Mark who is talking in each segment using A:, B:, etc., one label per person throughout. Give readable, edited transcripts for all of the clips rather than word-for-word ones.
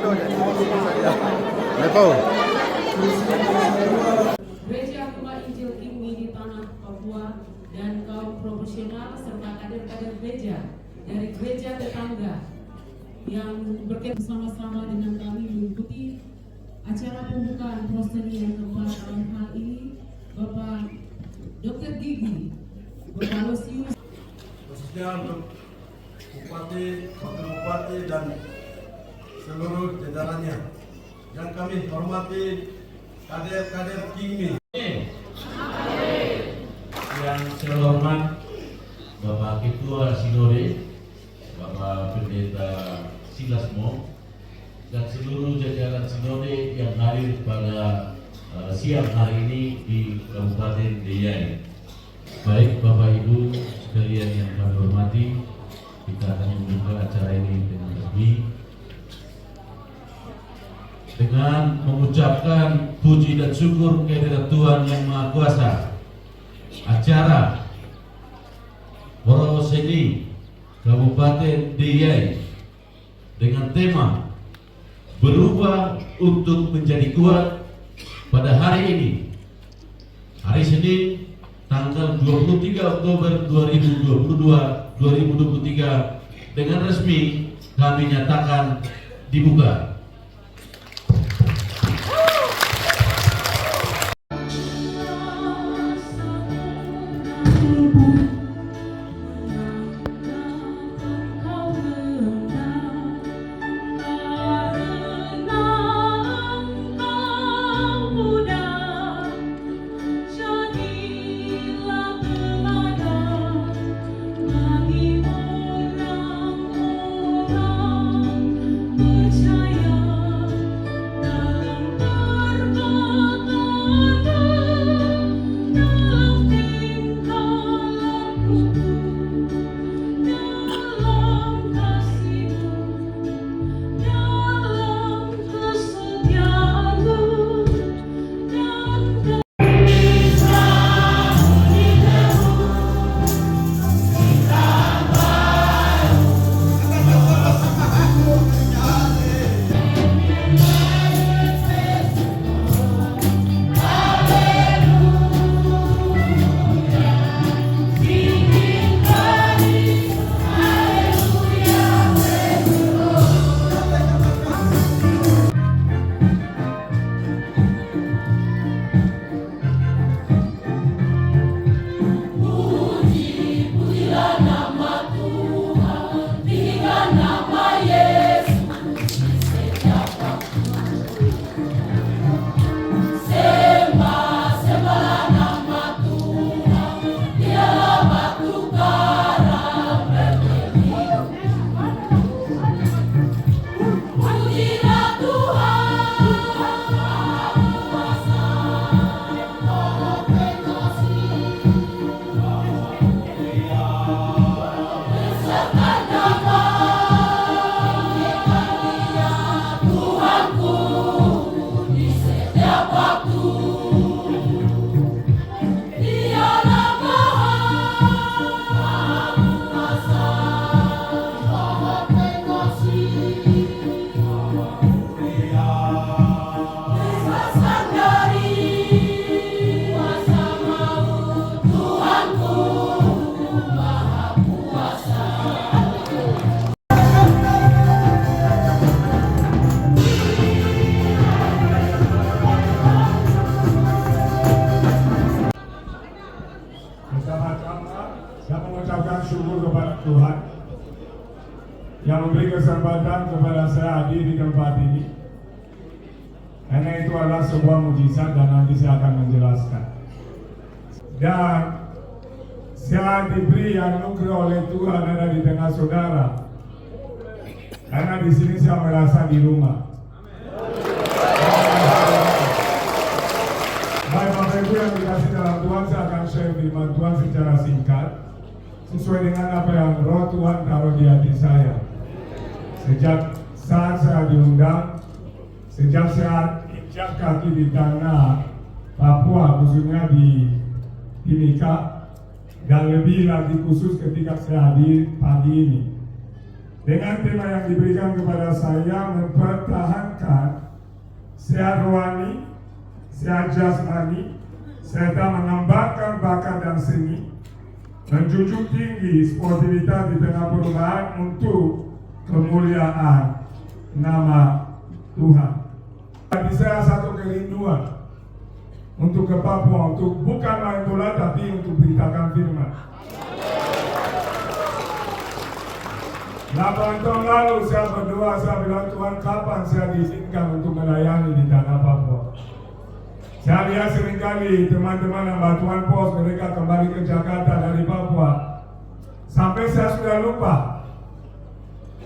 A: komando aja. Betul.
B: Gereja Agama Injil Kingmi di tanah Papua dan kaum profesional serta kader-kader gereja dari gereja tetangga yang berkait bersama-sama dengan kami mengikuti acara pembukaan proseni yang keempat dalam hal ini Bapak Dr. Gigi Berbalosius,
C: khususnya untuk Bupati, Wakil Bupati dan seluruh jajarannya yang kami hormati kader-kader Kingmi.
D: Yang terhormat Bapak Ketua Sinode, Bapak Pendeta Silasmo, dan seluruh jajaran Sinode yang hadir pada siang hari ini di Kabupaten Deiyai. Baik Bapak Ibu sekalian yang kami hormati, kita akan membuka acara ini dengan resmi dengan mengucapkan puji dan syukur kehadirat Tuhan Yang Maha Kuasa. Acara Proseni Kabupaten Deiyai dengan tema berubah untuk menjadi kuat pada hari ini, hari Senin, tanggal 23 Oktober 2023 dengan resmi kami nyatakan dibuka.
E: Saya mengucapkan syukur kepada Tuhan yang memberi kesempatan kepada saya hadir di tempat ini, karena itu adalah sebuah mujizat dan nanti saya akan menjelaskan. Dan saya diberi anugerah oleh Tuhan ada di tengah saudara, karena di sini saya merasa di rumah. Baik Bapak Ibu yang dikasih dalam Tuhan, saya akan share firman Tuhan secara singkat sesuai dengan apa yang Roh Tuhan taruh di hati saya. Sejak saat saya diundang, sejak saya injak kaki di tanah Papua, khususnya di Timika, dan lebih lagi khusus ketika saya hadir pagi ini, dengan tema yang diberikan kepada saya, mempertahankan sehat rohani, sehat jasmani, serta mengembangkan bakat dan seni, menjunjung tinggi sportivitas di tengah perubahan untuk kemuliaan nama Tuhan. Bagi saya satu kerinduan untuk ke Papua, untuk bukan main bola tapi untuk beritakan firman. 8 tahun lalu saya berdoa, saya bilang Tuhan kapan saya diizinkan untuk melayani di tanah Papua. Saya lihat seringkali teman-teman yang bantuan pos mereka kembali ke Jakarta dari Papua. Sampai saya sudah lupa.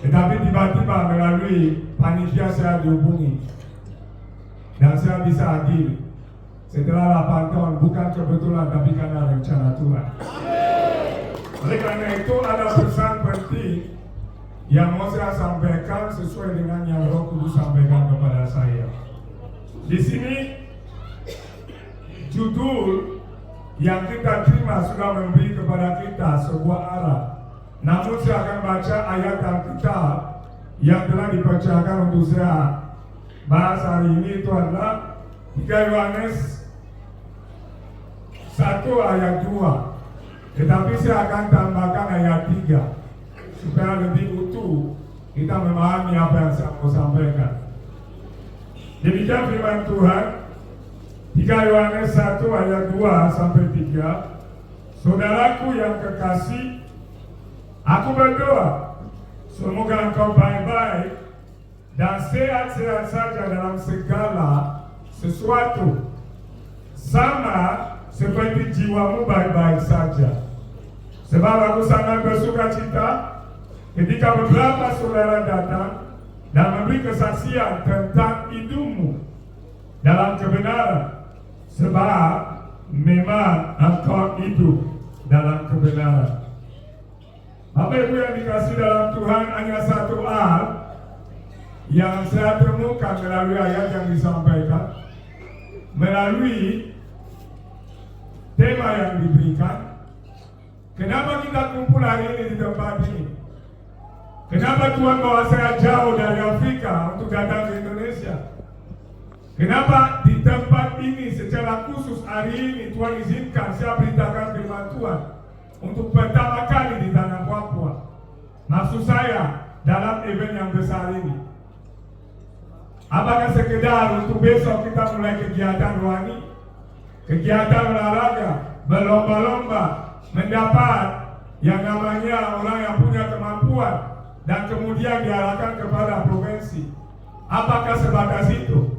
E: Tetapi tiba-tiba melalui panitia saya dihubungi. Dan saya bisa hadir. Setelah 8 tahun, bukan kebetulan tapi karena rencana Tuhan. Oleh karena itu ada pesan penting yang mau saya sampaikan sesuai dengan yang Roh Kudus sampaikan kepada saya. Di sini judul yang kita terima sudah memberi kepada kita sebuah arah. Namun saya akan baca ayat Alkitab yang telah dibacakan untuk saya bahas hari ini. Itu adalah 3 Yohanes 1 ayat 2. Tetapi saya akan tambahkan ayat 3 supaya lebih utuh kita memahami apa yang saya mau sampaikan. Demikian firman Tuhan, 3 Yohanes 1 ayat 2 sampai 3. Saudaraku yang kekasih, aku berdoa semoga engkau baik-baik dan sehat-sehat saja dalam segala sesuatu, sama seperti jiwamu baik-baik saja. Sebab aku sangat bersuka cita ketika beberapa saudara datang dan memberi kesaksian tentang hidupmu dalam kebenaran, sebab memang engkau hidup dalam kebenaran. Bapak Ibu yang dikasih dalam Tuhan, hanya satu hal yang saya temukan melalui ayat yang disampaikan, melalui tema yang diberikan. Kenapa kita kumpul hari ini di tempat ini? Kenapa Tuhan bawa saya jauh dari Afrika untuk datang ke Indonesia? Kenapa di tempat ini secara khusus hari ini Tuhan izinkan saya beritakan firman Tuhan untuk pertama kali di tanah Papua? Maksud saya dalam event yang besar ini. Apakah sekedar untuk besok kita mulai kegiatan rohani, kegiatan olahraga, berlomba-lomba, mendapat yang namanya orang yang punya kemampuan, dan kemudian diarahkan kepada provinsi? Apakah sebatas itu?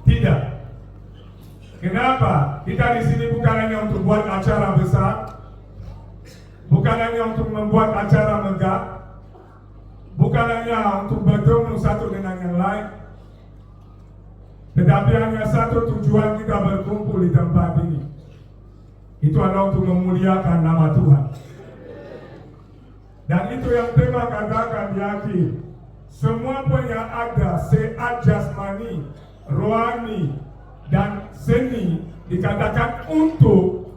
E: Tidak. Kenapa? Kita di sini bukan hanya untuk buat acara besar, bukan hanya untuk membuat acara megah, bukan hanya untuk bertemu satu dengan yang lain, tetapi hanya satu tujuan kita berkumpul di tempat ini. Itu adalah untuk memuliakan nama Tuhan. Dan itu yang tema katakan di akhir. Semua pun yang ada, sehat jasmani, rohani, dan seni, dikatakan untuk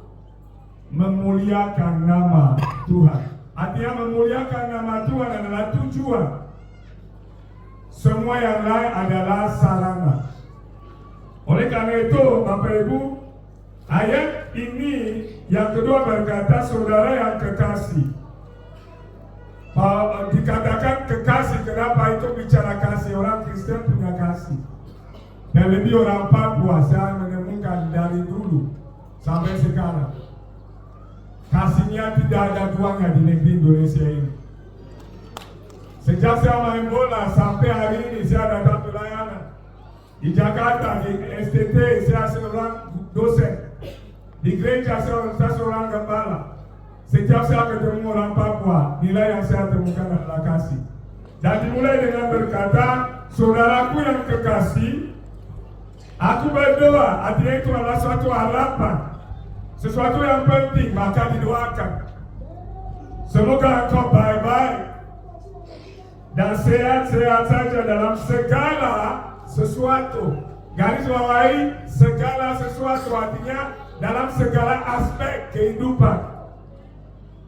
E: memuliakan nama Tuhan. Artinya memuliakan nama Tuhan adalah tujuan. Semua yang lain adalah sarana. Oleh karena itu, Bapak Ibu, ayat ini yang kedua berkata, saudara yang kekasih. Dikatakan kekasih, kenapa itu bicara kasih? Orang Kristen punya kasih. Dan lebih orang Papua, saya menemukan dari dulu sampai sekarang, kasihnya tidak ada duanya di negeri Indonesia ini. Sejak saya main bola sampai hari ini saya datang pelayanan. Di Jakarta, di STT saya seorang dosen. Di gereja saya seorang gembala. Setiap saya ketemu orang Papua, nilai yang saya temukan adalah kasih. Dan dimulai dengan berkata, saudaraku yang kekasih, aku berdoa. Artinya itu adalah suatu harapan, sesuatu yang penting, maka didoakan. Semoga engkau baik-baik dan sehat-sehat saja dalam segala sesuatu. Garis bawahi, segala sesuatu artinya dalam segala aspek kehidupan.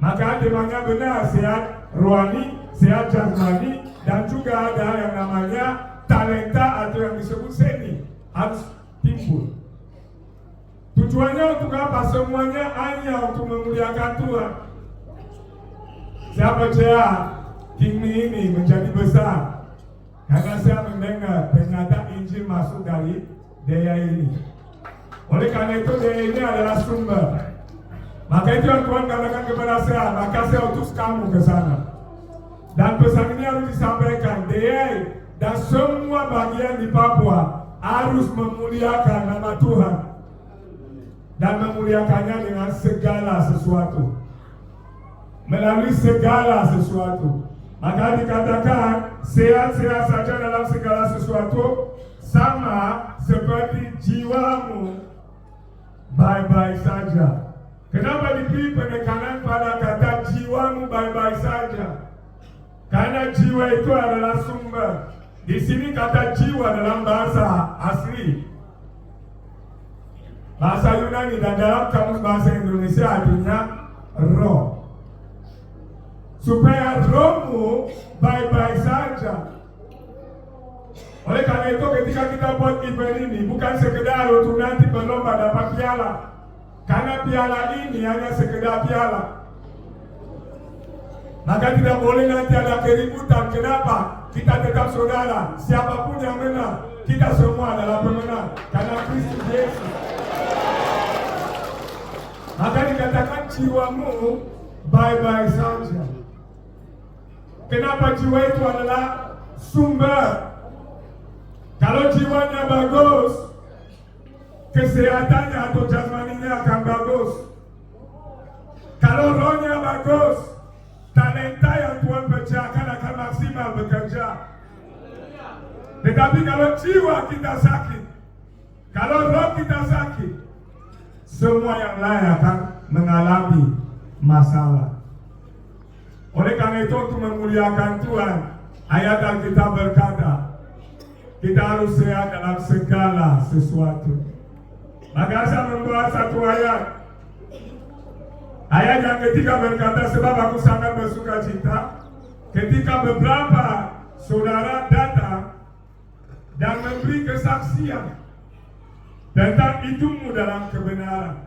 E: Maka temanya benar, sehat rohani, sehat jasmani, dan juga ada yang namanya talenta atau yang disebut seni harus timbul. Tujuannya untuk apa? Semuanya hanya untuk memuliakan Tuhan. Saya percaya King Mi ini menjadi besar karena saya mendengar ternyata Injil masuk dari dia ini. Oleh karena itu dia ini adalah sumber. Maka itu yang Tuhan katakan kepada saya, maka saya utus kamu ke sana. Dan pesan ini harus disampaikan, dia dan semua bagian di Papua harus memuliakan nama Tuhan dan memuliakannya dengan segala sesuatu, melalui segala sesuatu. Maka dikatakan sehat-sehat saja dalam segala sesuatu, sama seperti jiwamu baik-baik saja. Kenapa diberi penekanan pada kata jiwamu baik-baik saja? Karena jiwa itu adalah sumber. Di sini kata jiwa dalam bahasa asli, bahasa Yunani, dan dalam kamus bahasa Indonesia artinya roh. Supaya rohmu baik-baik saja. Oleh karena itu ketika kita buat event ini bukan sekedar untuk nanti berlomba dapat piala. Karena piala ini hanya sekedar piala. Maka tidak boleh nanti ada keributan. Kenapa? Kita tetap saudara. Siapapun yang menang, kita semua adalah pemenang. Karena Kristus Yesus. Maka dikatakan jiwamu baik-baik saja. Kenapa jiwa itu adalah sumber? Kalau jiwanya bagus, kesehatannya atau jasmaninya akan bagus. Kalau rohnya bagus, talenta yang Tuhan percayakan akan maksimal bekerja. Tetapi kalau jiwa kita sakit, kalau roh kita sakit, semua yang lain akan mengalami masalah. Oleh karena itu untuk memuliakan Tuhan, ayat Alkitab berkata, kita harus sehat dalam segala sesuatu. Maka saya membawa satu ayat. Ayat yang ketiga berkata, sebab aku sangat bersuka cita ketika beberapa saudara datang dan memberi kesaksian tentang hidupmu dalam kebenaran.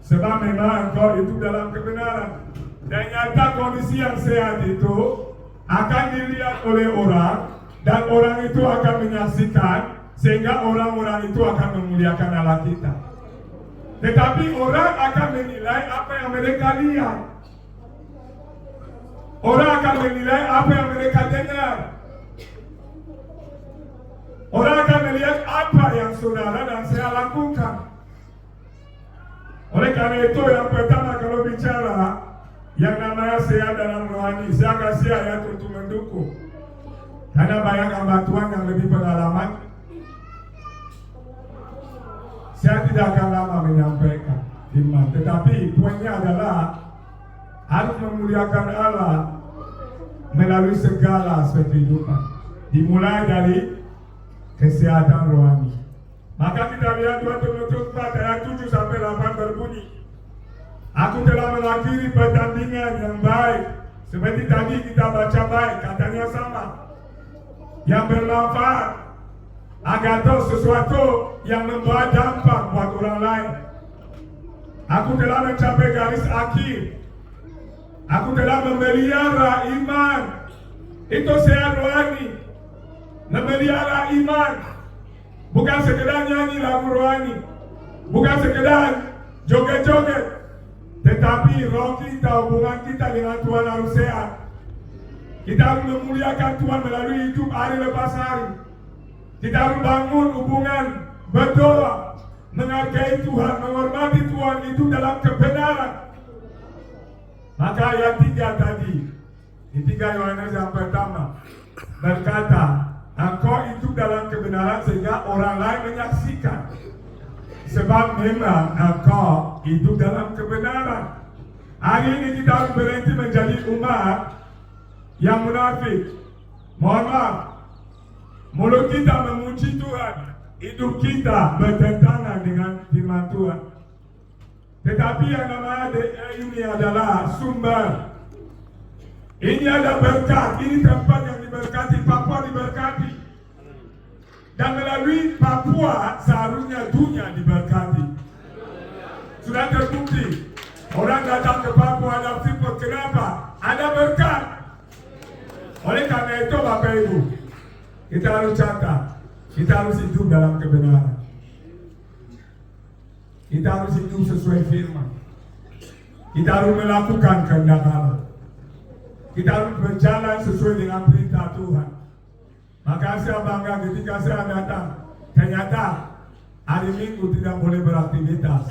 E: Sebab memang engkau hidup dalam kebenaran. Dan nyata kondisi yang sehat itu akan dilihat oleh orang, dan orang itu akan menyaksikan, sehingga orang-orang itu akan memuliakan Allah kita. Tetapi orang akan menilai apa yang mereka lihat. Orang akan menilai apa yang mereka dengar. Orang akan melihat apa yang saudara dan saya lakukan. Oleh karena itu yang pertama kalau bicara yang namanya sehat dalam rohani, saya kasih ayat untuk mendukung. Karena banyak hamba Tuhan yang lebih pengalaman. Saya tidak akan lama menyampaikan iman, tetapi poinnya adalah harus memuliakan Allah melalui segala aspek kehidupan. Dimulai dari kesehatan rohani. Maka kita lihat 2 Timotius 4 ayat 7 sampai 8 berbunyi, aku telah mengakhiri pertandingan yang baik. Seperti tadi kita baca baik, katanya sama, yang bermanfaat, agar tahu sesuatu yang membawa dampak buat orang lain. Aku telah mencapai garis akhir. Aku telah memelihara iman. Itu sehat rohani. Memelihara iman, bukan sekedar nyanyi lagu rohani, bukan sekedar joget-joget, tetapi roh kita, hubungan kita dengan Tuhan harus sehat. Kita harus memuliakan Tuhan melalui hidup hari lepas hari. Kita harus bangun hubungan, berdoa, menghargai Tuhan, menghormati Tuhan, itu dalam kebenaran. Maka ayat 3 tadi, di 3 Yohanes yang pertama, berkata, engkau hidup dalam kebenaran sehingga orang lain menyaksikan. Sebab memang engkau hidup dalam kebenaran. Hari ini kita harus berhenti menjadi umat yang munafik. Mohon maaf, mulut kita memuji Tuhan, hidup kita bertentangan dengan firman Tuhan. Tetapi yang namanya ini adalah sumber. Ini ada berkat, ini tempat yang diberkati, Papua diberkati. Dan melalui Papua seharusnya dunia diberkati. Sudah terbukti. Orang datang ke Papua ada Freeport, kenapa? Ada berkat. Oleh karena itu Bapak Ibu, kita harus catat, kita harus hidup dalam kebenaran. Kita harus hidup sesuai firman. Kita harus melakukan kehendak Allah. Kita harus berjalan sesuai dengan perintah Tuhan. Maka saya bangga ketika saya datang, ternyata hari Minggu tidak boleh beraktivitas.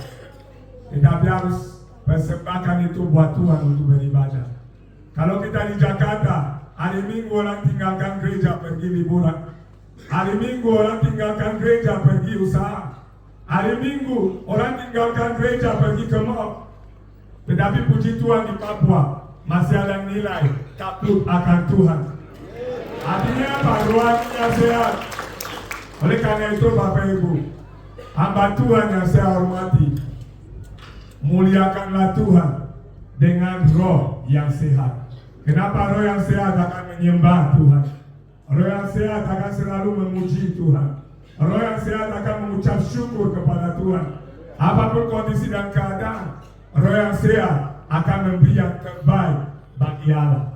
E: Tetapi harus persembahkan itu buat Tuhan untuk beribadah. Kalau kita di Jakarta, hari Minggu orang tinggalkan gereja pergi liburan. Hari Minggu orang tinggalkan gereja pergi usaha. Hari Minggu orang tinggalkan gereja pergi ke mall. Tetapi puji Tuhan di Papua masih ada nilai takut akan Tuhan. Artinya apa? Rohaninya sehat. Oleh karena itu Bapak Ibu, hamba Tuhan yang saya hormati, muliakanlah Tuhan dengan roh yang sehat. Kenapa roh yang sehat akan menyembah Tuhan? Roh yang sehat akan selalu memuji Tuhan. Roh yang sehat akan mengucap syukur kepada Tuhan. Apapun kondisi dan keadaan, roh yang sehat akan memberi yang terbaik bagi Allah.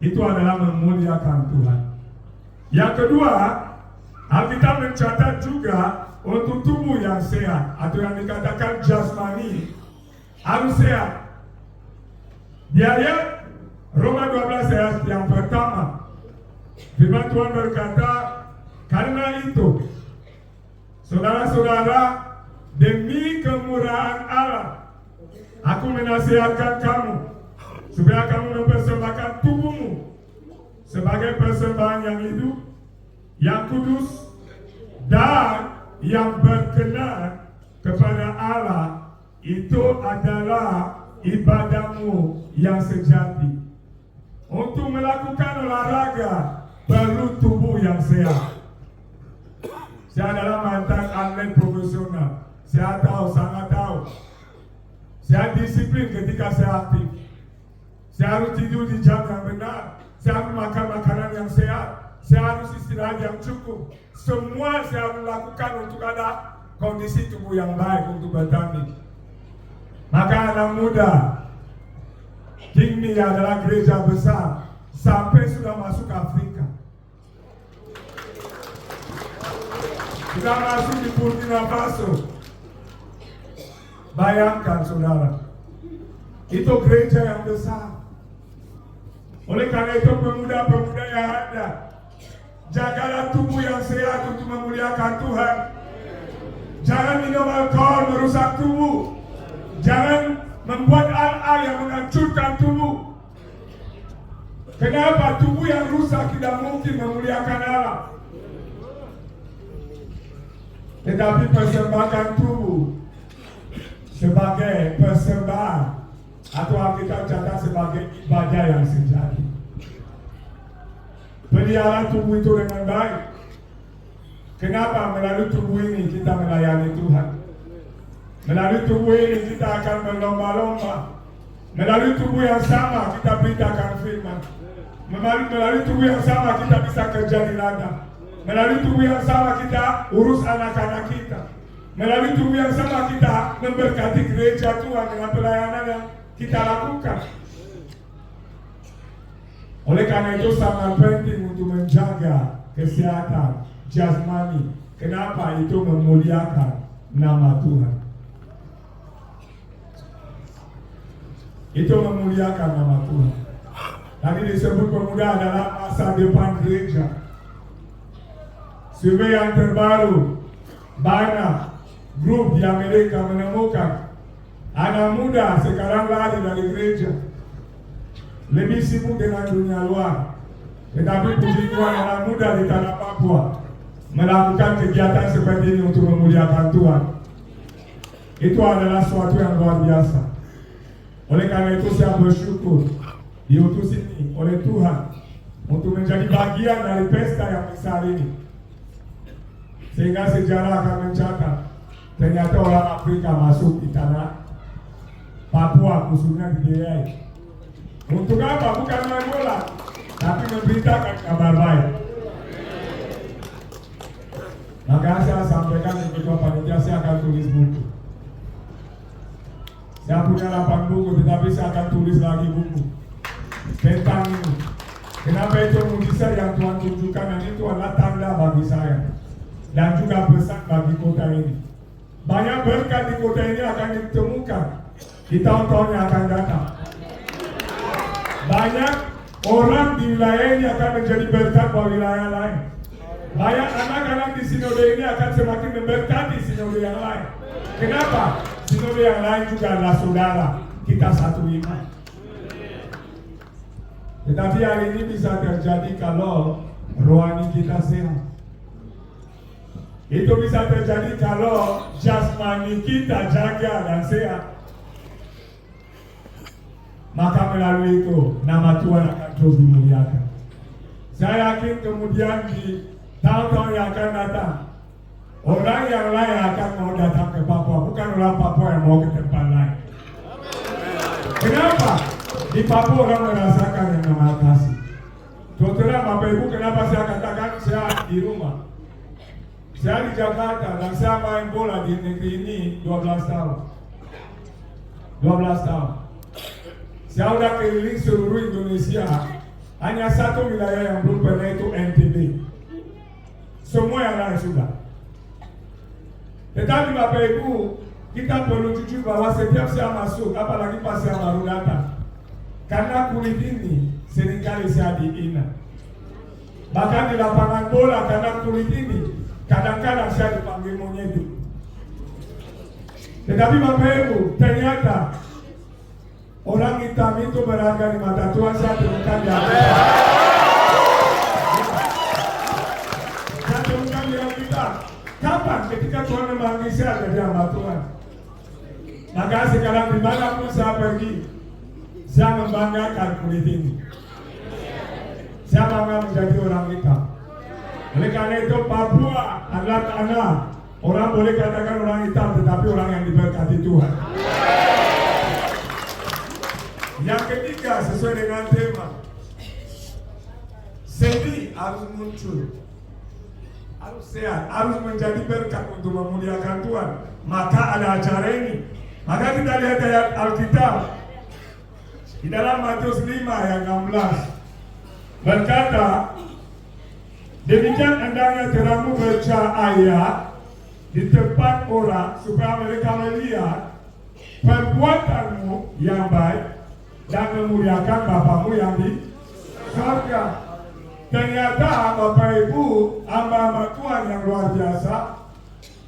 E: Itu adalah memuliakan Tuhan. Yang kedua, Alkitab mencatat juga untuk tubuh yang sehat atau yang dikatakan jasmani harus sehat. Di ayat Roma 12 ayat yang pertama, firman Tuhan berkata, karena itu saudara-saudara, demi kemurahan Allah aku menasihatkan kamu supaya kamu mempersembahkan tubuhmu sebagai persembahan yang hidup, yang kudus, dan yang berkenan kepada Allah. Itu adalah ibadahmu yang sejati. Untuk melakukan olahraga perlu tubuh yang sehat. Saya adalah mantan atlet profesional. Saya tahu, sangat tahu. Saya disiplin ketika saya aktif. Saya harus tidur di jam yang benar. Saya harus makan makanan yang sehat. Saya harus istirahat yang cukup. Semua saya harus lakukan untuk ada kondisi tubuh yang baik untuk bertanding. Maka anak muda, Kingmi adalah gereja besar sampai sudah masuk Afrika. Sudah masuk di Burkina Faso. Bayangkan saudara, itu gereja yang besar. Oleh karena itu pemuda-pemuda yang ada, jagalah tubuh yang sehat untuk memuliakan Tuhan. Jangan minum alkohol merusak tubuh. Jangan membuat hal-hal yang menghancurkan tubuh. Kenapa? Tubuh yang rusak tidak mungkin memuliakan Allah. Tetapi persembahkan tubuh sebagai persembahan atau Alkitab catat sebagai ibadah yang sejati. Pelihara tubuh itu dengan baik. Kenapa? Melalui tubuh ini kita melayani Tuhan. Melalui tubuh ini kita akan berlomba-lomba. Melalui tubuh yang sama kita beritakan firman. Melalui tubuh yang sama kita bisa kerja di ladang. Melalui tubuh yang sama kita urus anak-anak kita. Melalui tubuh yang sama kita memberkati gereja Tuhan dengan pelayanan yang kita lakukan. Oleh karena itu sangat penting untuk menjaga kesehatan jasmani. Kenapa? Itu memuliakan nama Tuhan. Itu memuliakan nama Tuhan. Tadi disebut pemuda adalah masa depan gereja. Survei yang terbaru, banyak grup di Amerika menemukan anak muda sekarang lari dari gereja, lebih sibuk dengan dunia luar. Tetapi puji Tuhan, anak muda di tanah Papua melakukan kegiatan seperti ini untuk memuliakan Tuhan. Itu adalah suatu yang luar biasa. Oleh karena itu saya bersyukur diutus ini oleh Tuhan untuk menjadi bagian dari pesta yang besar ini. Sehingga sejarah akan mencatat ternyata orang Afrika masuk di tanah Papua khususnya di DIY. Untuk apa? Bukan main bola, tapi memberitakan kabar baik. Maka saya sampaikan ke ketua panitia, saya akan tulis buku. Saya punya 8 buku, tetapi saya akan tulis lagi buku tentang ini. Kenapa itu mujizat yang Tuhan tunjukkan, dan itu adalah tanda bagi saya dan juga pesan bagi kota ini. Banyak berkat di kota ini akan ditemukan di tahun-tahun yang akan datang. Banyak orang di wilayah ini akan menjadi berkat bagi wilayah lain. Banyak anak-anak di sinode ini akan semakin memberkati sinode yang lain. Kenapa? Sinode yang lain juga adalah saudara, kita satu iman. Tetapi hari ini bisa terjadi kalau rohani kita sehat. Itu bisa terjadi kalau jasmani kita jaga dan sehat. Maka melalui itu nama Tuhan akan terus dimuliakan. Saya yakin kemudian di tahun-tahun yang akan datang, orang yang lain akan mau datang ke Papua, bukan orang Papua yang mau ke tempat lain. Kenapa? Di Papua orang merasakan yang namanya kasih. Saudara, Bapak Ibu, kenapa saya katakan saya di rumah? Saya di Jakarta dan saya main bola di negeri ini 12 tahun. 12 tahun. Saya sudah keliling seluruh Indonesia. Hanya satu wilayah yang belum pernah, itu NTB. Semua yang lain sudah. Tetapi Bapak Ibu, kita perlu jujur bahwa setiap saya masuk, apalagi pas saya baru datang, karena kulit ini seringkali saya dihina. Bahkan di lapangan bola, karena kulit ini kadang-kadang saya dipanggil monyet. Tetapi Bapak Ibu, ternyata orang hitam itu berharga di mata Tuhan. Saya temukan di Alkitab. Saya temukan di Alkitab. Kapan? Ketika Tuhan memanggil saya jadi hamba Tuhan. Maka sekarang dimanapun saya pergi, saya membanggakan kulit ini. Saya bangga menjadi orang hitam. Oleh karena itu Papua adalah tanah, orang boleh katakan orang hitam, tetapi orang yang diberkati Tuhan. Yang ketiga, sesuai dengan tema, seni harus muncul, harus sehat, harus menjadi berkat untuk memuliakan Tuhan. Maka ada acara ini. Maka kita lihat ayat Alkitab di dalam Matius 5 ayat 16 berkata, demikian hendaknya terangmu bercahaya di tempat orang, supaya mereka melihat perbuatanmu yang baik dan memuliakan Bapamu yang di surga. Ternyata Bapak Ibu, hamba-hamba Tuhan yang luar biasa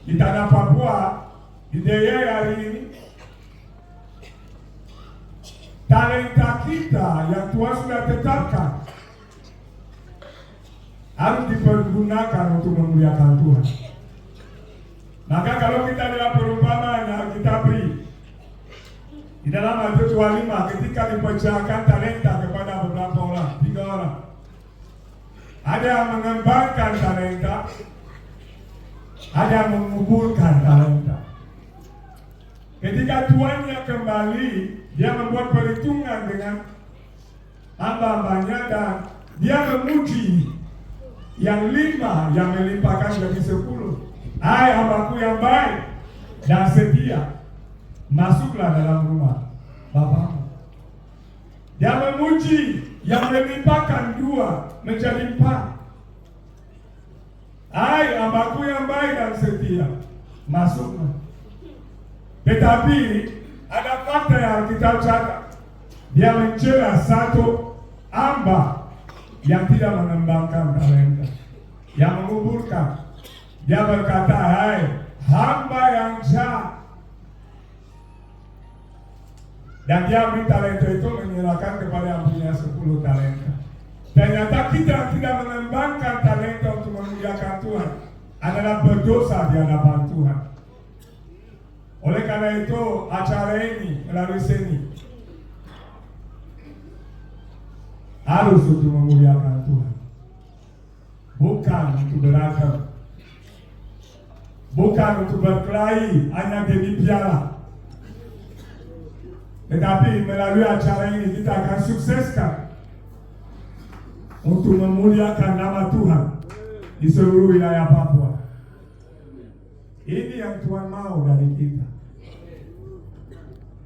E: di tanah Papua, di DIY hari ini, talenta kita yang Tuhan sudah tetapkan harus dipergunakan untuk memuliakan Tuhan. Maka kalau kita dalam perumpamaan yang kita beri di dalam Matius 25, ketika dipercayakan talenta kepada beberapa orang, 3 orang, ada yang mengembangkan talenta, ada yang menguburkan talenta. Ketika tuannya kembali, dia membuat perhitungan dengan hamba-hambanya dan dia memuji yang 5 yang melimpahkan jadi 10. Hai hambaku yang baik dan setia, masuklah dalam rumah Bapamu. Dia memuji yang melimpahkan 2 menjadi 4. Hai hambaku yang baik dan setia, masuklah. Tetapi ada fakta yang kita catat. Dia mencela satu hamba yang tidak mengembangkan talenta, yang menguburkan. Dia berkata, hai hamba yang jahat. Dan dia beri talenta itu menyerahkan kepada yang punya 10 talenta. Ternyata kita yang tidak mengembangkan talenta untuk memuliakan Tuhan adalah berdosa di hadapan Tuhan. Oleh karena itu acara ini melalui seni harus untuk memuliakan Tuhan, bukan untuk beragam, bukan untuk berkelahi hanya demi piala. Tetapi melalui acara ini kita akan sukseskan untuk memuliakan nama Tuhan di seluruh wilayah Papua. Ini yang Tuhan mau dari kita.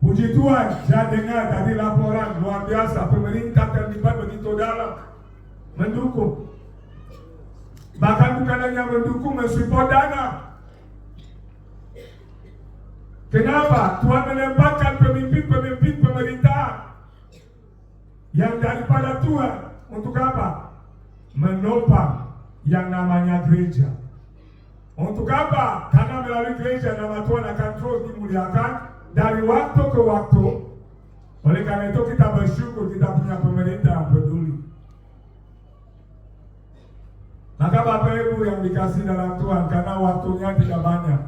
E: Puji Tuhan, saya dengar tadi laporan luar biasa, pemerintah terlibat begitu dalam mendukung. Bahkan bukan hanya mendukung, mensupport dana. Kenapa? Tuhan menempatkan pemimpin-pemimpin pemerintah yang daripada Tuhan untuk apa? Menopang yang namanya gereja. Untuk apa? Karena melalui gereja nama Tuhan akan terus dimuliakan dari waktu ke waktu. Oleh karena itu kita bersyukur kita punya pemerintah yang peduli. Maka Bapak Ibu yang dikasih dalam Tuhan, karena waktunya tidak banyak,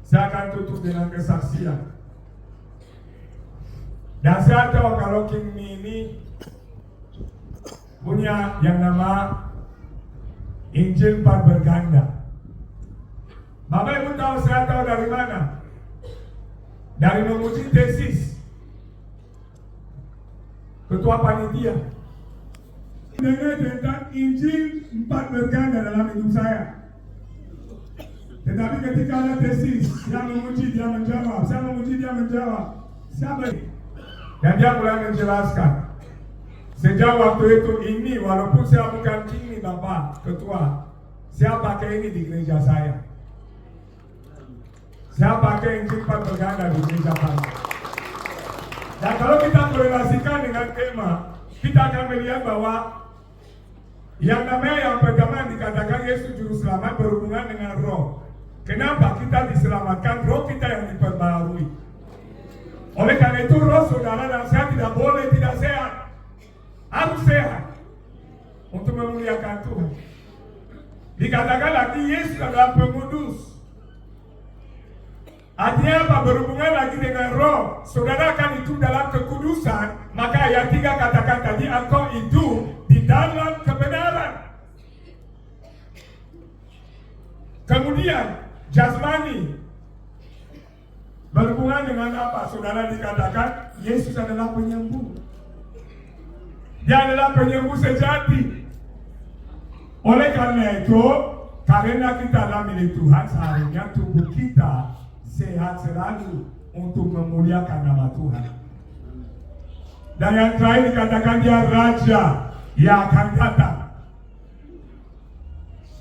E: saya akan tutup dengan kesaksian. Dan saya tahu kalau King Mi ini punya yang nama Injil 4 berganda. Bapak Ibu tahu saya tahu dari mana? Dari menguji tesis ketua panitia. Dengar tentang Injil 4 berganda dalam hidup saya. Tetapi ketika ada tesis, saya menguji, dia menjawab. Saya menguji, dia menjawab. Siapa ini? Dan dia mulai menjelaskan. Sejak waktu itu ini, walaupun saya bukan kini Bapak Ketua, saya pakai ini di gereja saya. Saya pakai Injil 4 berganda di gereja saya. Dan kalau kita korelasikan dengan tema, kita akan melihat bahwa yang namanya yang pertama dikatakan Yesus Juru Selamat berhubungan dengan roh. Kenapa kita diselamatkan? Roh kita yang diperbarui. Oleh karena itu roh saudara dan saya tidak boleh tidak sehat. Harus sehat untuk memuliakan Tuhan. Dikatakan lagi Yesus adalah pengudus. Artinya apa? Berhubungan lagi dengan roh. Saudara akan hidup dalam kekudusan. Maka ayat 3 katakan tadi, engkau hidup di dalam kebenaran. Kemudian jasmani berhubungan dengan apa? Saudara dikatakan Yesus adalah penyembuh. Dia adalah penyembuh sejati. Oleh karena itu, karena kita adalah milik Tuhan, seharusnya tubuh kita sehat selalu untuk memuliakan nama Tuhan. Dan yang terakhir dikatakan dia raja yang akan datang.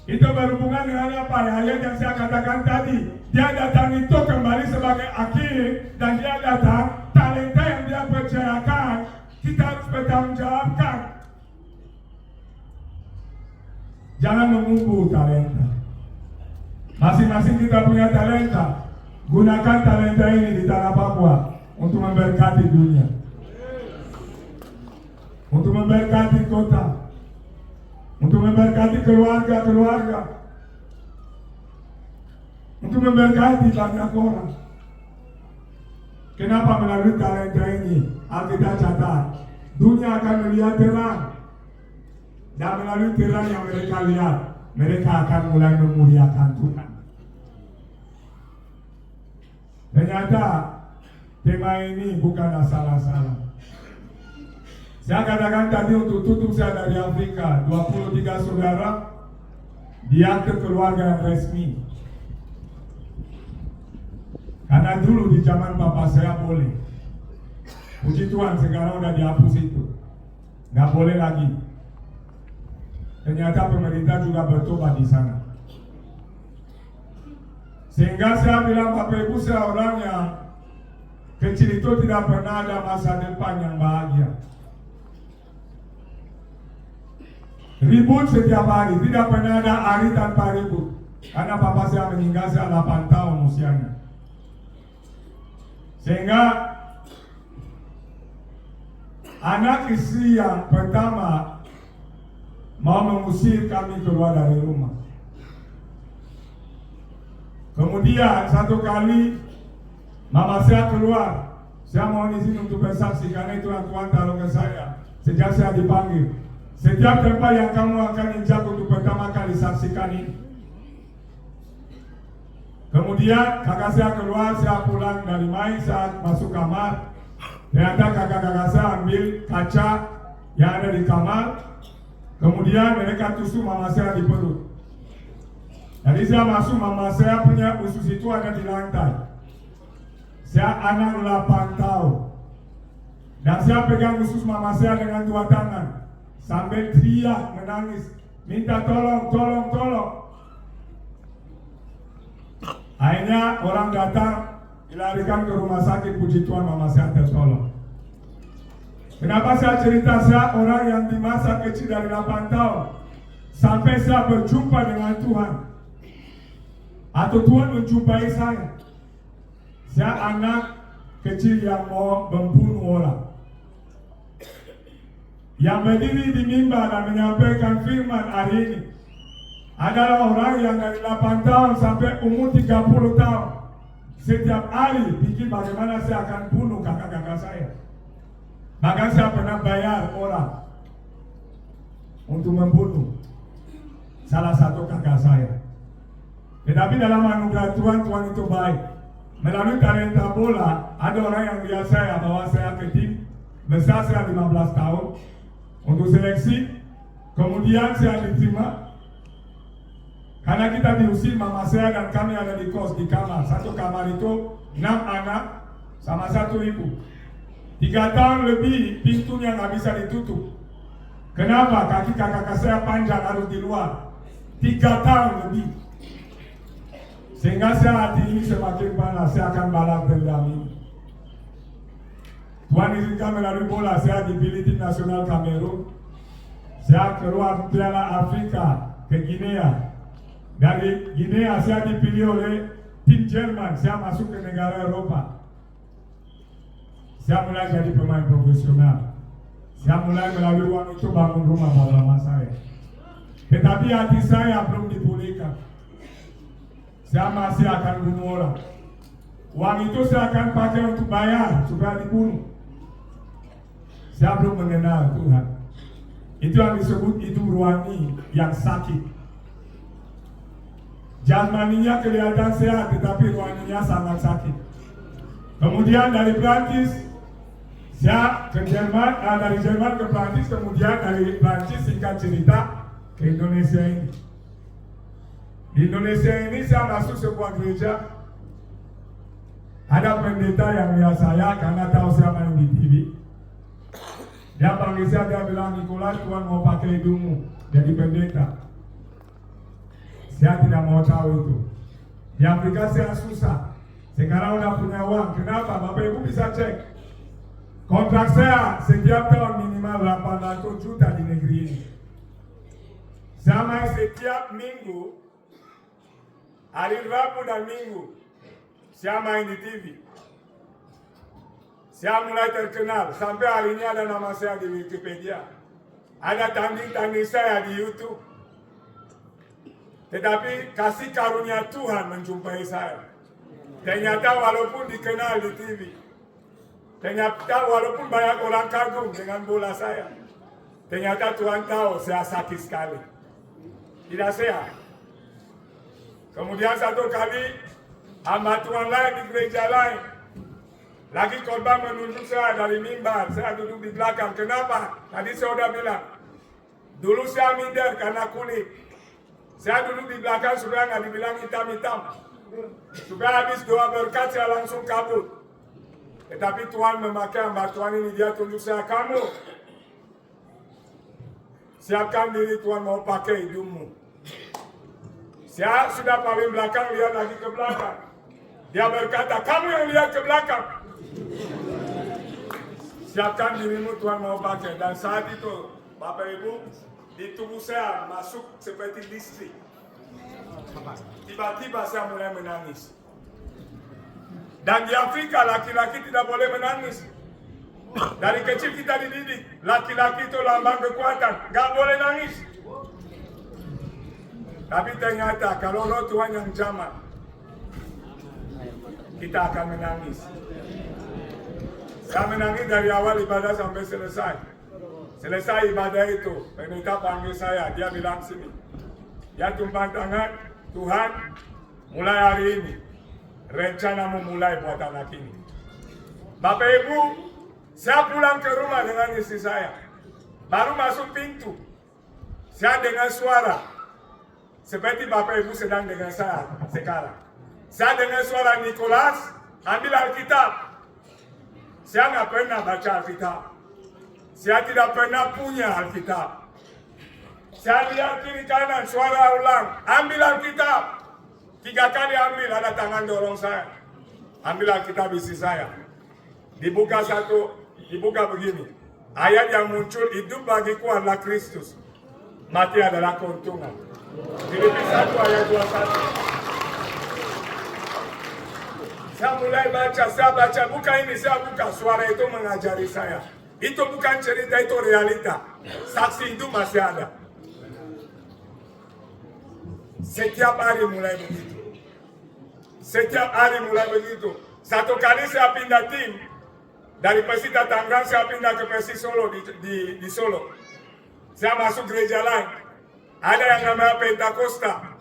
E: Itu berhubungan dengan apa? Ayat yang saya katakan tadi. Dia datang itu kembali sebagai akhir. Dan dia datang, talenta yang dia percayakan, kita harus bertanggung jawabkan. Jangan mengumpul talenta. Masing-masing kita punya talenta. Gunakan talenta ini di tanah Papua untuk memberkati dunia, untuk memberkati kota, untuk memberkati keluarga-keluarga, untuk memberkati banyak orang. Kenapa? Melalui talenta ini Alkitab catat dunia akan melihat terang, dan melalui terang yang mereka lihat, mereka akan mulai memuliakan Tuhan. Ternyata tema ini bukan asal-asalan. Saya katakan tadi untuk tutup, saya dari Afrika, 23 saudara di akte keluarga yang resmi. Karena dulu di zaman bapak saya boleh. Puji Tuhan sekarang udah dihapus itu. Nggak boleh lagi. Ternyata pemerintah juga bertobat di sana. Sehingga saya bilang Bapak Ibu, saya orang yang kecil itu tidak pernah ada masa depan yang bahagia. Ribut setiap hari, tidak pernah ada hari tanpa ribut. Karena papa saya meninggal, saya 8 tahun usianya. Sehingga anak istri yang pertama mau mengusir kami keluar dari rumah. Kemudian satu kali mama saya keluar, saya mohon izin untuk bersaksi karena itu yang Tuhan taruh ke saya. Sejak saya dipanggil, setiap tempat yang kamu akan injak untuk pertama kali saksikan ini. Kemudian kakak saya keluar, saya pulang dari main, saat masuk kamar, Ternyata kakak-kakak saya ambil kaca yang ada di kamar, kemudian mereka tusuk mama saya di perut. Jadi saya masuk, mama saya punya usus itu ada di lantai. Saya anak 8 tahun. Dan saya pegang usus mama saya dengan 2 tangan. Sambil teriak, menangis. Minta tolong, tolong, tolong. Akhirnya orang datang, dilarikan ke rumah sakit, puji Tuhan mama saya tertolong. Kenapa saya cerita, saya orang yang di masa kecil dari 8 tahun. Sampai saya berjumpa dengan Tuhan. Atau Tuhan menjumpai saya. Saya anak kecil yang mau membunuh orang. Yang berdiri di mimbar dan menyampaikan firman hari ini adalah orang yang dari 8 tahun sampai umur 30 tahun. Setiap hari pikir bagaimana saya akan bunuh kakak-kakak saya. Bahkan saya pernah bayar orang untuk membunuh salah satu kakak saya. Tetapi dalam anugerah Tuhan, Tuhan itu baik. Melalui talenta bola, ada orang yang lihat saya bawa saya ke tim besar, saya 15 tahun untuk seleksi. Kemudian saya diterima karena kita diusir, mama saya dan kami ada di kos, di kamar. Satu kamar itu 6 anak sama 1 ibu. 3 tahun lebih pintunya nggak bisa ditutup. Kenapa? Kaki kakak saya panjang, harus di luar. 3 tahun lebih. Sehingga saya hati ini semakin panas, saya akan balas dendam ini. Tuhan izinkan melalui bola, saya dipilih tim nasional Kamerun. Saya keluar Piala Afrika ke Guinea. Dari Guinea saya dipilih oleh tim Jerman, saya masuk ke negara Eropa. Saya mulai jadi pemain profesional. Saya mulai melalui uang itu bangun rumah buat mama saya. Tetapi hati saya belum dipulihkan. Saya masih akan bunuh orang. Uang itu saya akan pakai untuk bayar supaya dibunuh. Saya belum mengenal Tuhan. Itu yang disebut itu rohani yang sakit. Jasmaninya kelihatan sehat, tetapi rohaninya sangat sakit. Kemudian dari Prancis, saya ke Jerman, dari Jerman ke Prancis, kemudian dari Prancis singkat cerita ke Indonesia ini. Di Indonesia ini saya masuk sebuah gereja. Ada pendeta yang lihat saya karena tahu saya main di TV. Dia panggil saya, dia bilang, Nicholas, Tuhan mau pakai hidungmu jadi pendeta. Saya tidak mau tahu itu. Di Afrika saya susah. Sekarang udah punya uang. Kenapa? Bapak Ibu bisa cek. Kontrak saya setiap tahun minimal 800 juta di negeri ini. Saya main setiap minggu, hari Rabu dan Minggu, saya main di TV. Saya mulai terkenal, sampai hari ini ada nama saya di Wikipedia. Ada tanding-tanding saya di YouTube. Tetapi kasih karunia Tuhan menjumpai saya. Ternyata walaupun dikenal di TV, ternyata walaupun banyak orang kagum dengan bola saya, ternyata Tuhan tahu saya sakit sekali. Tidak sehat. Kemudian satu kali hamba Tuhan lain di gereja lain, lagi korban menunjuk saya dari mimbar, saya duduk di belakang. Kenapa? Tadi saya sudah bilang, dulu saya minder karena kulit. Saya duduk di belakang supaya nggak dibilang hitam-hitam. Supaya habis doa berkat saya langsung kabur. Tetapi Tuhan memakai hamba Tuhan ini, dia tunjuk saya, kamu siapkan diri, Tuhan mau pakai hidungmu. Saya sudah paling belakang, lihat lagi ke belakang. Dia berkata, kamu yang lihat ke belakang. Siapkan dirimu, Tuhan mau pakai. Dan saat itu, Bapak Ibu, di tubuh saya masuk seperti listrik. Tiba-tiba saya mulai menangis. Dan di Afrika, laki-laki tidak boleh menangis. Dari kecil kita dididik, laki-laki itu lambang kekuatan, gak boleh nangis. Tapi ternyata kalau roh Tuhan yang jamah, kita akan menangis. Saya menangis dari awal ibadah sampai selesai. Selesai ibadah itu, pendeta panggil saya, dia bilang sini. Dia tumpang tangan, Tuhan, mulai hari ini, rencanamu mulai buat anak ini. Bapak Ibu, Saya pulang ke rumah dengan istri saya. Baru masuk pintu, saya dengar suara seperti Bapak Ibu sedang dengan saya sekarang. Saya dengar suara Nicholas, ambil Alkitab. Saya nggak pernah baca Alkitab. Saya tidak pernah punya Alkitab. Saya lihat kiri kanan, suara ulang, ambil Alkitab. 3 kali ambil, ada tangan dorong saya. Ambil Alkitab isi saya. Dibuka begini. Ayat yang muncul, hidup bagiku adalah Kristus, mati adalah keuntungan. Filipi 1 ayat 21. Saya mulai baca, buka ini, saya buka, suara itu mengajari saya. Itu bukan cerita, itu realita. Saksi hidup masih ada. Setiap hari mulai begitu. Satu kali saya pindah tim. Dari Persita Tangerang saya pindah ke Persis Solo di Solo. Saya masuk gereja lain. Ada yang namanya Pentakosta.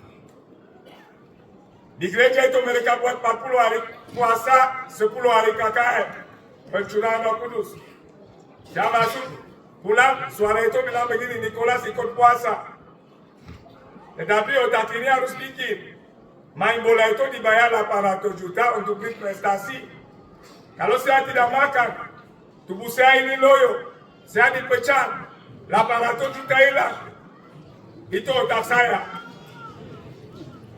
E: Di gereja itu mereka buat 40 hari puasa, 10 hari KKR. Pencurahan Roh Kudus. Saya masuk, pulang, suara itu bilang begini, Nicholas ikut puasa. Tetapi otak ini harus bikin. Main bola itu dibayar 800 juta untuk beli prestasi. Kalau saya tidak makan, tubuh saya ini loyo, saya dipecat, 800 juta hilang. Itu otak saya.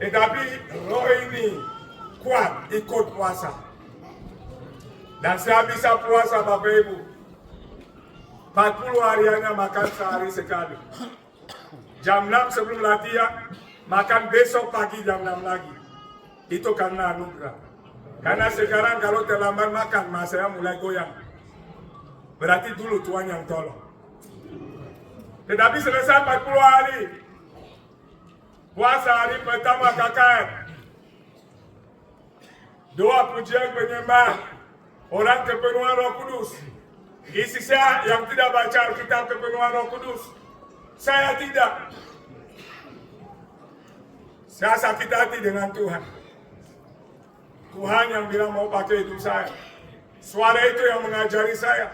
E: Tetapi roh ini kuat ikut puasa. Dan saya bisa puasa Bapak Ibu. 40 hari hanya makan sehari sekali. Jam 6 sebelum latihan, makan besok pagi jam 6 lagi. Itu karena anugerah. Karena sekarang kalau terlambat makan, masa saya mulai goyang. Berarti dulu Tuhan yang tolong. Tetapi selesai 40 hari. Puasa hari pertama KKR. Doa pujian penyembahan. Orang kepenuhan Roh Kudus. Isi saya yang tidak baca Alkitab kepenuhan Roh Kudus. Saya tidak. Saya sakit hati dengan Tuhan. Tuhan yang bilang mau pakai hidup saya. Suara itu yang mengajari saya.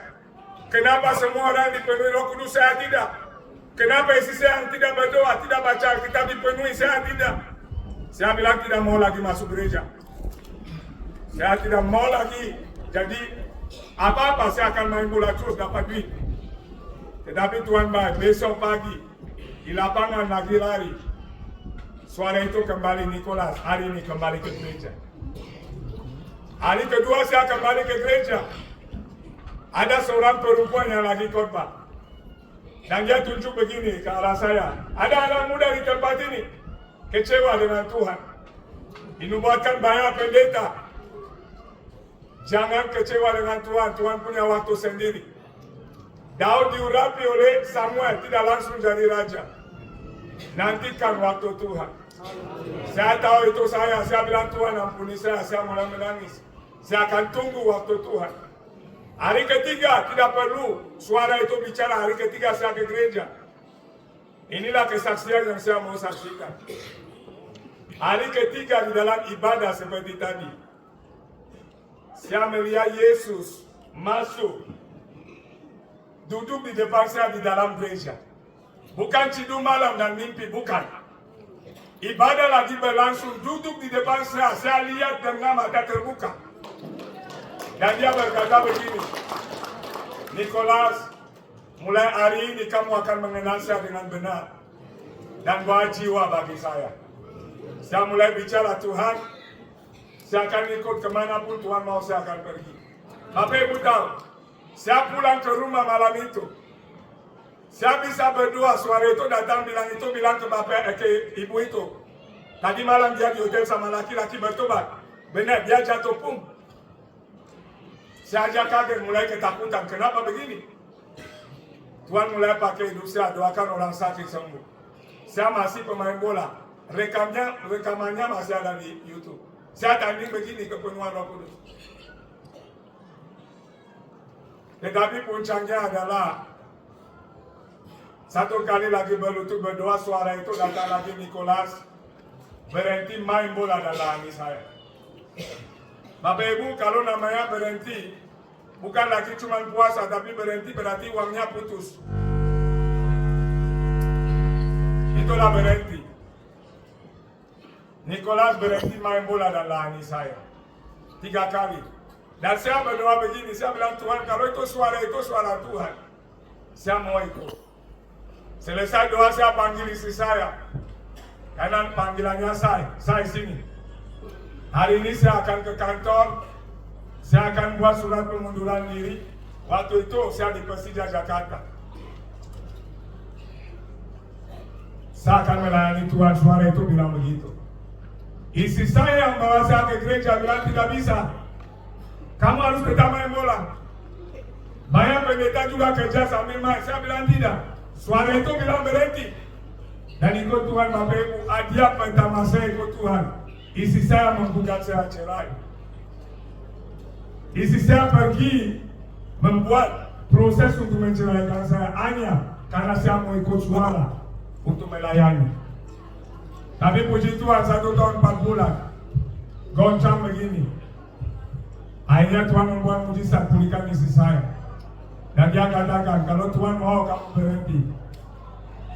E: Kenapa semua orang dipenuhi Roh Kudus, saya tidak? Kenapa isi saya yang tidak berdoa, tidak baca Alkitab dipenuhi, saya tidak? Saya bilang tidak mau lagi masuk gereja. Saya tidak mau lagi. Jadi apa-apa saya akan main bola terus dapat duit. Tetapi Tuhan baik, besok pagi di lapangan lagi lari. Suara itu kembali Nicholas, hari ini kembali ke gereja. Hari kedua saya kembali ke gereja. Ada seorang perempuan yang lagi khotbah. Dan dia tunjuk begini ke arah saya. Ada anak muda di tempat ini. Kecewa dengan Tuhan. Dinubuatkan banyak pendeta. Jangan kecewa dengan Tuhan. Tuhan punya waktu sendiri. Daud diurapi oleh Samuel. Tidak langsung jadi raja. Nantikan waktu Tuhan. Saya tahu itu saya bilang Tuhan ampuni saya mulai menangis. Saya akan tunggu waktu Tuhan. Hari ketiga tidak perlu suara itu bicara, hari ketiga saya ke gereja. Inilah kesaksian yang saya mau saksikan. Hari ketiga di dalam ibadah seperti tadi. Saya melihat Yesus masuk, duduk di depan saya di dalam gereja. Bukan tidur malam dan mimpi, bukan. Ibadah lagi berlangsung, duduk di depan saya lihat dengan mata terbuka. Dan dia berkata begini, Nicholas, mulai hari ini kamu akan mengenal saya dengan benar. Dan bawa jiwa bagi saya. Saya mulai bicara, Tuhan, saya akan ikut kemanapun Tuhan mau saya akan pergi. Bapak Ibu tahu, saya pulang ke rumah malam itu. Saya bisa berdoa, suara itu datang bilang ke bapak, ke ibu itu. Tadi malam dia di hotel sama laki-laki bertobat. Benar, dia jatuh pun. Saya aja kaget, mulai ketakutan. Kenapa begini? Tuhan mulai pakai hidup saya, doakan orang sakit sembuh. Saya masih pemain bola. Rekamannya masih ada di YouTube. Saya tanding begini kepenuhan Roh Kudus. Tetapi puncaknya adalah satu kali lagi berlutut berdoa, suara itu datang lagi, Nicholas berhenti main bola dan nangis saya. Bapak Ibu, kalau namanya berhenti, bukan lagi cuma puasa, tapi berarti uangnya putus. Itulah berhenti. Nicholas berhenti main bola dan layani saya 3 kali. Dan saya berdoa begini, saya bilang, Tuhan, kalau itu suara Tuhan, saya mau ikut. Selesai doa, saya panggil istri saya. Karena panggilannya saya sini. Hari ini saya akan ke kantor, saya akan buat surat pengunduran diri. Waktu itu saya di Persija Jakarta. Saya akan melayani Tuhan, suara itu bilang begitu. Istri saya yang bawa saya ke gereja bilang tidak bisa. Kamu harus tetap main bola. Banyak pendeta juga kerja sambil main. Saya bilang tidak. Suara itu bilang berhenti. Dan ikut Tuhan Bapak Ibu. Dia pertama saya ikut Tuhan. Istri saya menggugat saya cerai. Istri saya pergi membuat proses untuk menceraikan saya hanya karena saya mau ikut suara untuk melayani. Tapi puji Tuhan 1 tahun 4 bulan goncang begini. Akhirnya Tuhan membuat mujizat pulihkan istri saya. Dan dia katakan, kalau Tuhan mau kamu berhenti,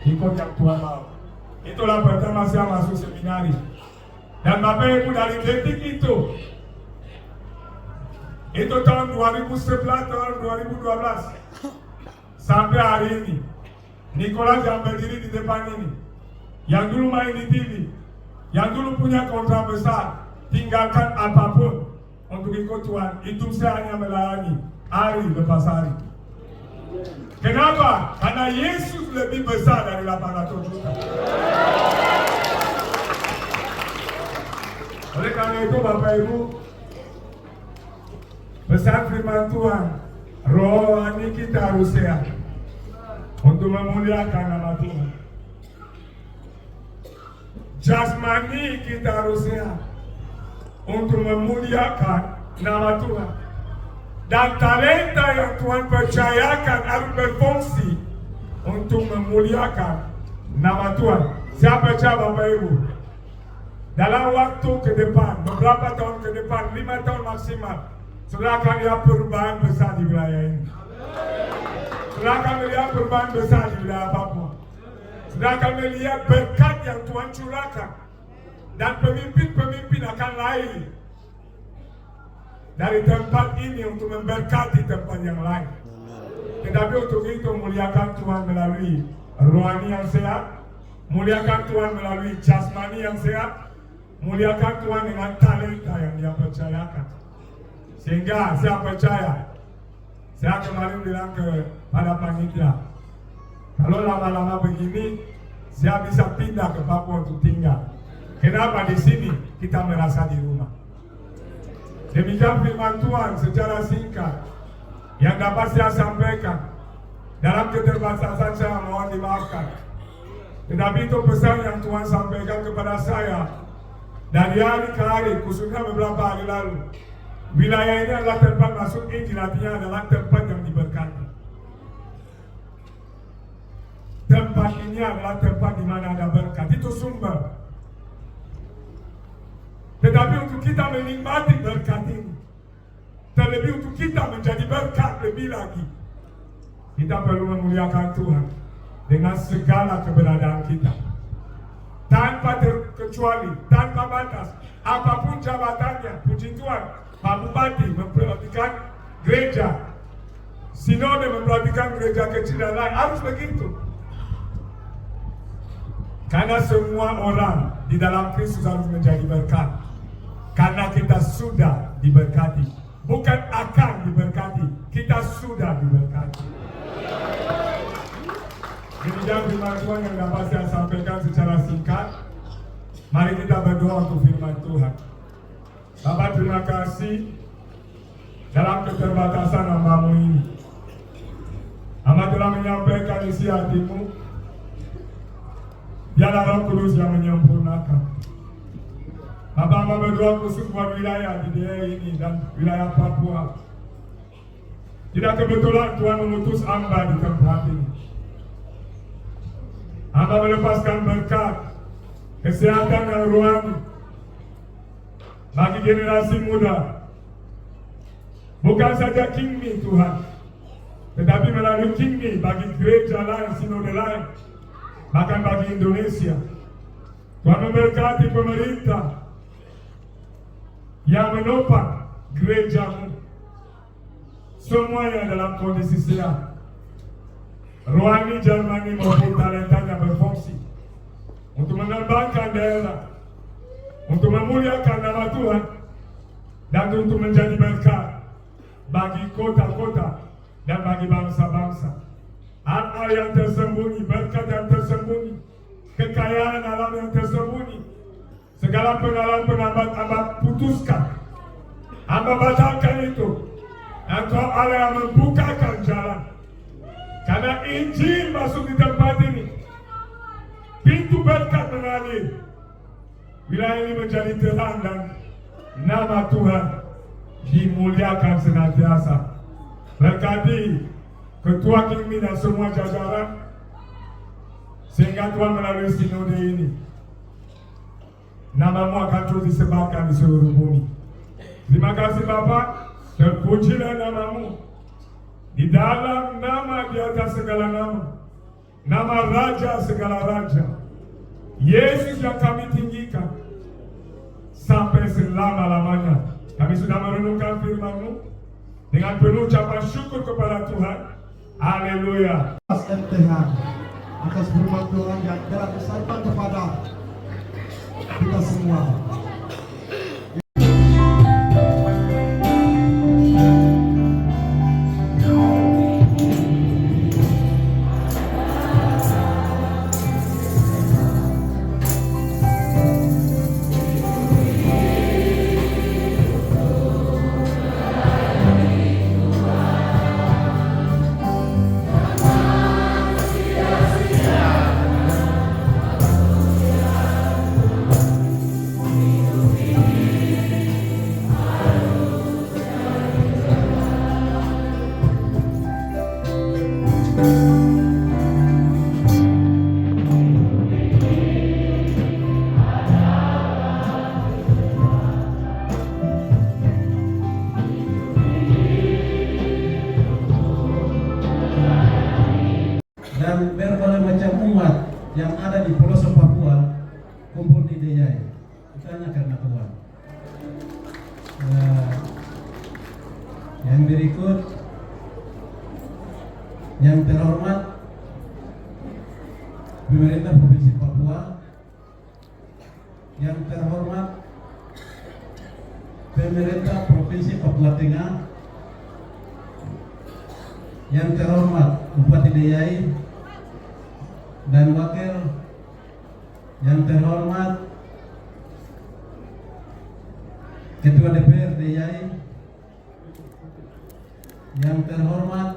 E: ikut yang Tuhan mau. Itulah pertama saya masuk seminari. Dan Bapak Ibu dari detik itu tahun 2011, tahun 2012 sampai hari ini, Nicholas yang berdiri di depan ini, yang dulu main di TV, yang dulu punya kontrak besar, tinggalkan apapun untuk ikut Tuhan. Itu saya hanya melayani hari lepas hari. Kenapa? Karena Yesus lebih besar dari 800 juta. Oleh karena itu Bapak Ibu, pesan firman Tuhan, rohani kita harus sehat untuk memuliakan nama Tuhan. Jasmani kita harus sehat untuk memuliakan nama Tuhan. Dan talenta yang Tuhan percayakan harus berfungsi untuk memuliakan nama Tuhan. Saya percaya Bapak Ibu, dalam waktu ke depan, beberapa tahun ke depan, 5 tahun maksimal, saudara akan lihat perubahan besar di wilayah ini. Saudara akan melihat perubahan besar di wilayah Papua. Saudara akan melihat berkat yang Tuhan curahkan. Dan pemimpin-pemimpin akan lahir dari tempat ini untuk memberkati tempat yang lain. Tetapi untuk itu muliakan Tuhan melalui rohani yang sehat, muliakan Tuhan melalui jasmani yang sehat, muliakan Tuhan dengan talenta yang dia percayakan. Sehingga saya percaya, saya kemarin bilang kepada panitia, kalau lama-lama begini, saya bisa pindah ke Papua untuk tinggal. Kenapa? Di sini kita merasa di rumah. Demikian firman Tuhan secara singkat yang dapat saya sampaikan. Dalam keterbatasan saya mohon dimaafkan. Tetapi itu pesan yang Tuhan sampaikan kepada saya dari hari ke hari, khususnya beberapa hari lalu. Wilayah ini adalah tempat masuk Injil, artinya adalah tempat yang diberkati. Tempat ini adalah tempat di mana ada berkat, itu sumber. Tetapi untuk kita menikmati berkat ini, terlebih untuk kita menjadi berkat lebih lagi, kita perlu memuliakan Tuhan dengan segala keberadaan kita, tanpa terkecuali, tanpa batas, apapun jabatannya. Puji Tuhan, Pak Bupati memperhatikan gereja, sinode memperhatikan gereja kecil dan lain, harus begitu. Karena semua orang di dalam Kristus harus menjadi berkat. Karena kita sudah diberkati, bukan akan diberkati, kita sudah diberkati. Demikian firman Tuhan yang dapat saya sampaikan secara singkat. Mari kita berdoa untuk firman Tuhan. Bapak, terima kasih dalam keterbatasan hamba-Mu ini. Hamba telah menyampaikan isi hatimu. Biarlah Roh Kudus yang menyempurnakan. Bapak berdoa khusus buat wilayah di daerah ini dan wilayah Papua. Tidak kebetulan Tuhan mengutus hamba di tempat ini. Hamba melepaskan berkat, kesehatan dan rohani bagi generasi muda Bukan saja Kingmi Tuhan, tetapi melalui Kingmi bagi gereja lain, sinode lain, bahkan bagi Indonesia. Tuhan memberkati pemerintah yang menopang gerejamu, semuanya dalam kondisi sehat, rohani, jasmani maupun talentanya berfungsi untuk mengembangkan daerah, untuk memuliakan nama Tuhan, dan untuk menjadi berkat bagi kota-kota dan bagi bangsa-bangsa. Hal-hal yang tersembunyi, berkat yang tersembunyi, kekayaan alam yang tersembunyi, segala pengalaman hamba putuskan, hamba batalkan itu. Engkau Allah yang membukakan jalan, karena Injil masuk di tempat ini, pintu berkat mengalir, wilayah ini menjadi terang dan nama Tuhan dimuliakan senantiasa. Berkati Ketua Kingmi dan semua jajaran, sehingga Tuhan melalui sinode ini namamu akan terus disebarkan di seluruh bumi. Terima kasih Bapak, terpujilah namamu di dalam nama di atas segala nama, nama Raja segala Raja, Yesus yang kami tinggikan sampai selama-lamanya. Kami sudah merenungkan firman-Mu dengan penuh ucapan syukur kepada Tuhan. Haleluya.
F: Atas MTH, atas firman Tuhan yang telah disampaikan kepada kita semua.
C: Dan berbagai macam umat yang ada di pelosok Papua kumpul di Deyai. Itu hanya karena Tuhan. Yang berikut, yang terhormat pemerintah Provinsi Papua, yang terhormat pemerintah Provinsi Papua Tengah, yang terhormat Bupati Deyai dan wakil, yang terhormat Ketua DPR Deyai, yang terhormat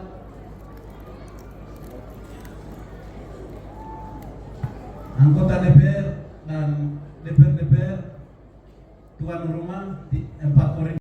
C: anggota DPR dan DPR tuan rumah di 4 Korea.